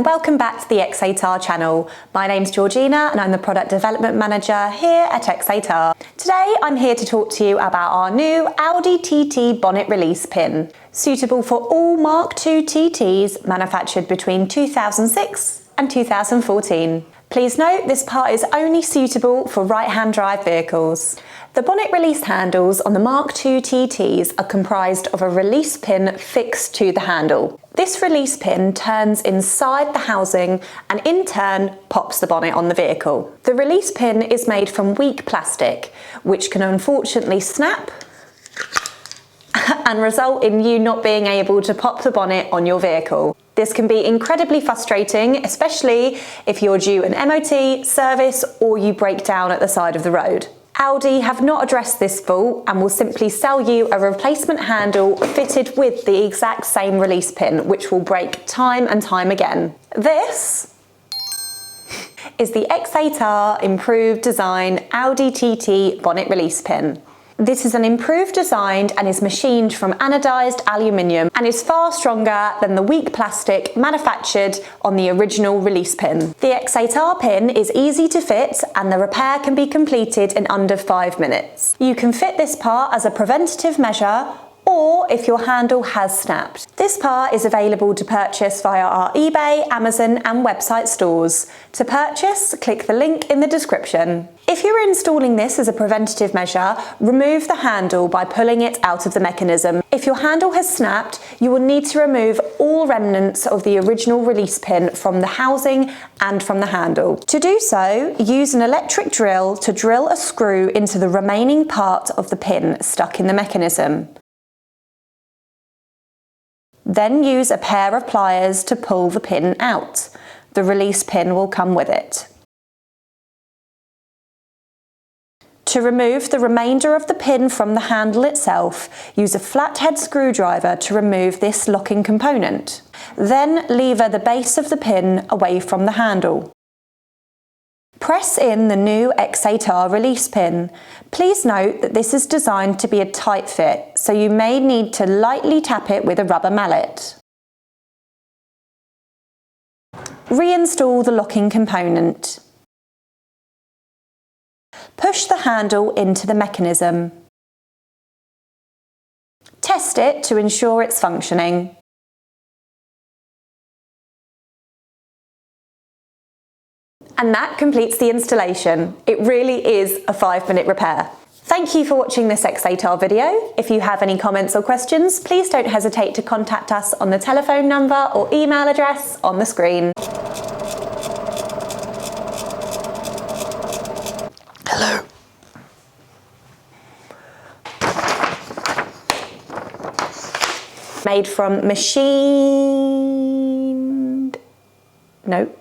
and welcome back to the X8R channel. My name's Georgina and I'm the Product Development Manager here at X8R. Today I'm here to talk to you about our new Audi TT bonnet release pin, suitable for all Mark II TTs manufactured between 2006 and 2014. Please note this part is only suitable for right-hand drive vehicles. The bonnet release handles on the Mark II TTs are comprised of a release pin fixed to the handle. This release pin turns inside the housing and in turn pops the bonnet on the vehicle. The release pin is made from weak plastic, which can unfortunately snap and result in you not being able to pop the bonnet on your vehicle. This can be incredibly frustrating, especially if you're due an MOT, service, or you break down at the side of the road. Audi have not addressed this fault and will simply sell you a replacement handle fitted with the exact same release pin, which will break time and time again. This is the X8R improved design Audi TT bonnet release pin. This is an improved design and is machined from anodized aluminium and is far stronger than the weak plastic manufactured on the original release pin. The X8R pin is easy to fit and the repair can be completed in under 5 minutes. You can fit this part as a preventative measure or if your handle has snapped. This part is available to purchase via our eBay, Amazon and website stores. To purchase, click the link in the description. If you're installing this as a preventative measure, remove the handle by pulling it out of the mechanism. If your handle has snapped, you will need to remove all remnants of the original release pin from the housing and from the handle. To do so, use an electric drill to drill a screw into the remaining part of the pin stuck in the mechanism. Then use a pair of pliers to pull the pin out. The release pin will come with it. To remove the remainder of the pin from the handle itself, use a flathead screwdriver to remove this locking component. Then lever the base of the pin away from the handle. Press in the new X8R release pin. Please note that this is designed to be a tight fit, so you may need to lightly tap it with a rubber mallet. Reinstall the locking component. Push the handle into the mechanism. Test it to ensure it's functioning. And that completes the installation. It really is a 5-minute repair. Thank you for watching this X8R video. If you have any comments or questions, please don't hesitate to contact us on the telephone number or email address on the screen. Hello. Made from machined... No.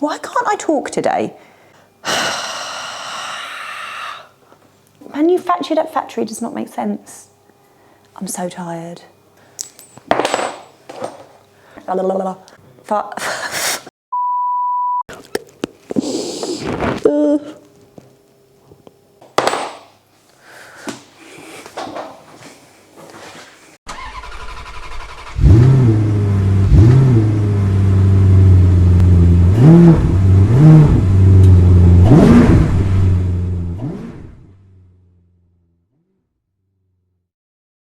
Why can't I talk today? Manufactured at factory does not make sense. I'm so tired. La, la, la, la.